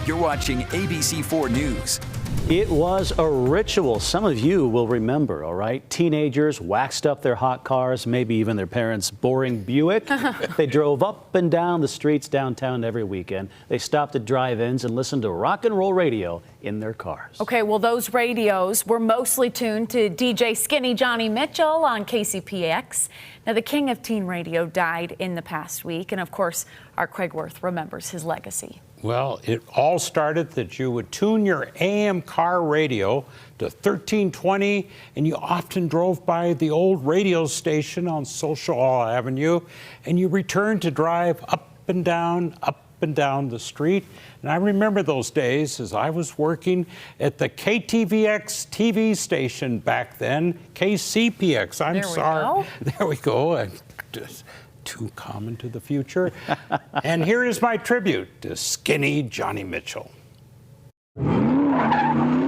You're watching ABC4 News. It was a ritual some of you will remember, all right? Teenagers waxed up their hot cars, maybe even their parents' boring Buick. They drove up and down the streets downtown every weekend. They stopped at drive-ins and listened to rock and roll radio in their cars. Okay, well, those radios were mostly tuned to DJ Skinny Johnny Mitchell on KCPX. Now, the king of teen radio died in the past week, and of course, our Craig Worth remembers his legacy. Well, it all started that you would tune your AM car radio to 1320, and you often drove by the old radio station on Social Hall Avenue, and you returned to drive up and down the street. And I remember those days as I was working at the KTVX TV station back then, KCPX. I'm sorry. There we go. Just too common to the future. And here is my tribute to Skinny Johnny Mitchell.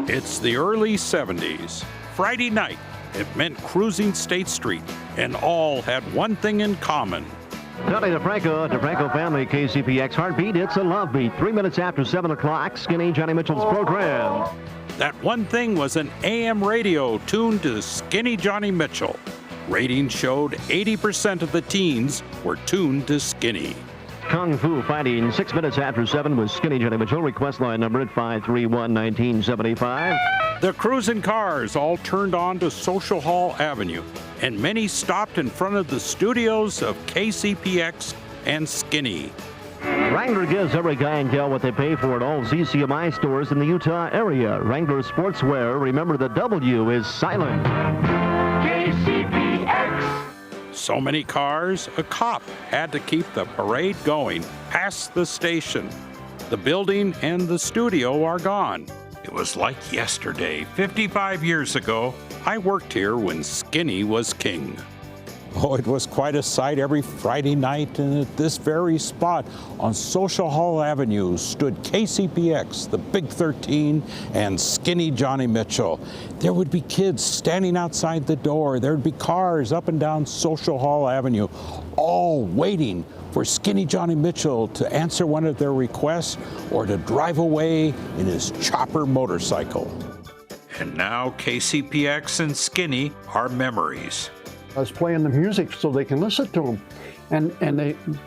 It's the early 70s. Friday night, it meant cruising State Street, and all had one thing in common. Tony DeFranco family, KCPX Heartbeat. It's a love beat. 3 minutes after 7 o'clock, Skinny Johnny Mitchell's program. That one thing was an AM radio tuned to Skinny Johnny Mitchell. Ratings showed 80% of the teens were tuned to Skinny. Kung Fu Fighting, 6 minutes after 7 with Skinny Johnny Mitchell. Request line number at 531-1975. The cruising cars all turned on to Social Hall Avenue, and many stopped in front of the studios of KCPX and Skinny. Wrangler gives every guy and gal what they pay for at all ZCMI stores in the Utah area. Wrangler Sportswear, remember the W is silent. KCPX. So many cars, a cop had to keep the parade going past the station. The building and the studio are gone. It was like yesterday, 55 years ago. I worked here when Skinny was king. Oh, it was quite a sight every Friday night, and at this very spot on Social Hall Avenue stood KCPX, the Big 13, and Skinny Johnny Mitchell. There would be kids standing outside the door. There would be cars up and down Social Hall Avenue, all waiting for Skinny Johnny Mitchell to answer one of their requests or to drive away in his chopper motorcycle. And now KCPX and Skinny are memories. I was playing the music so they can listen to them. And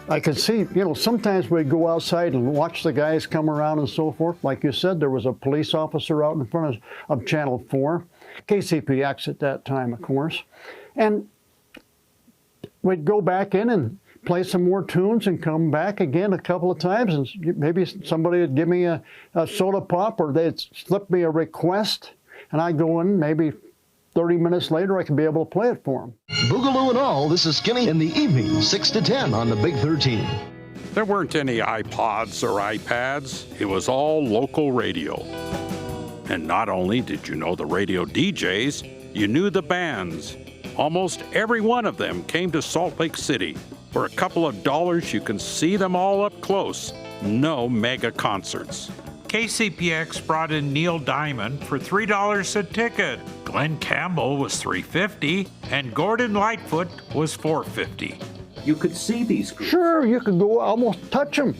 I could see, sometimes we'd go outside and watch the guys come around and so forth. Like you said, there was a police officer out in front of Channel 4, KCPX at that time, of course. And we'd go back in and play some more tunes and come back again a couple of times, and maybe somebody would give me a soda pop, or they'd slip me a request, and I'd go in maybe 30 minutes later, I could be able to play it for them. Boogaloo and all, this is Skinny in the evening, 6 to 10 on the Big 13. There weren't any iPods or iPads. It was all local radio. And not only did you know the radio DJs, you knew the bands. Almost every one of them came to Salt Lake City. For a couple of dollars, you can see them all up close. No mega concerts. KCPX brought in Neil Diamond for $3 a ticket. Glenn Campbell was $3.50, and Gordon Lightfoot was $4.50. You could see these groups. Sure, you could go almost touch them.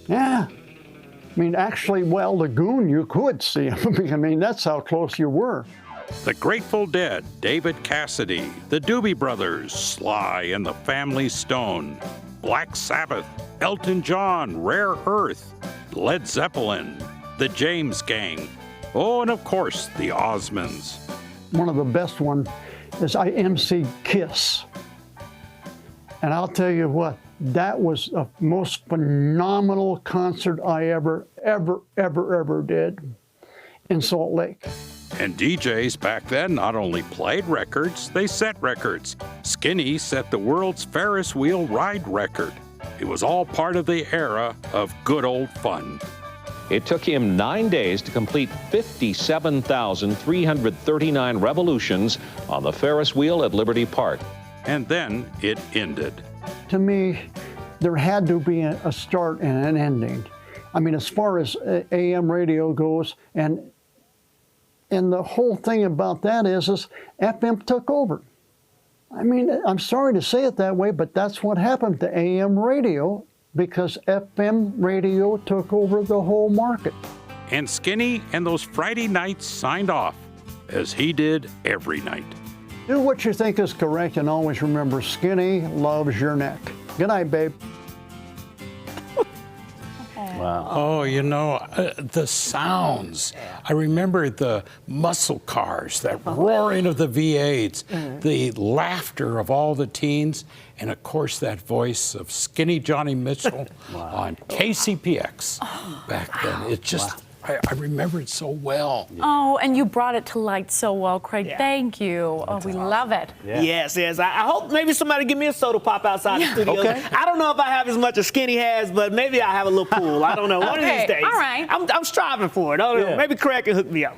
Yeah. I mean, actually, well, the Goon, you could see them. I mean, that's how close you were. The Grateful Dead, David Cassidy, the Doobie Brothers, Sly and the Family Stone, Black Sabbath, Elton John, Rare Earth, Led Zeppelin, the James Gang, oh, and of course, the Osmonds. One of the best ones is I MC Kiss. And I'll tell you what, that was the most phenomenal concert I ever did in Salt Lake. And DJs back then not only played records, they set records. Skinny set the world's Ferris wheel ride record. It was all part of the era of good old fun. It took him 9 days to complete 57,339 revolutions on the Ferris wheel at Liberty Park. And then it ended. To me, there had to be a start and an ending. I mean, as far as AM radio goes, and the whole thing about that is FM took over. I mean, I'm sorry to say it that way, but that's what happened to AM radio because FM radio took over the whole market. And Skinny and those Friday nights signed off, as he did every night. Do what you think is correct, and always remember, Skinny loves your neck. Good night, babe. Wow. Oh, you know, the sounds. I remember the muscle cars, that roaring of the V8s, the laughter of all the teens, and of course that voice of Skinny Johnny Mitchell on KCPX back then. It just, I remember it so well. Oh, and you brought it to light so well, Craig. Yeah. Thank you. Oh, we love it. Yeah. Yes. I hope maybe somebody give me a soda pop outside the studio. Okay. I don't know if I have as much as Skinny has, but maybe I have a little pool. I don't know. One of these days. All right. I'm striving for it. I don't know. Yeah. Maybe Craig can hook me up.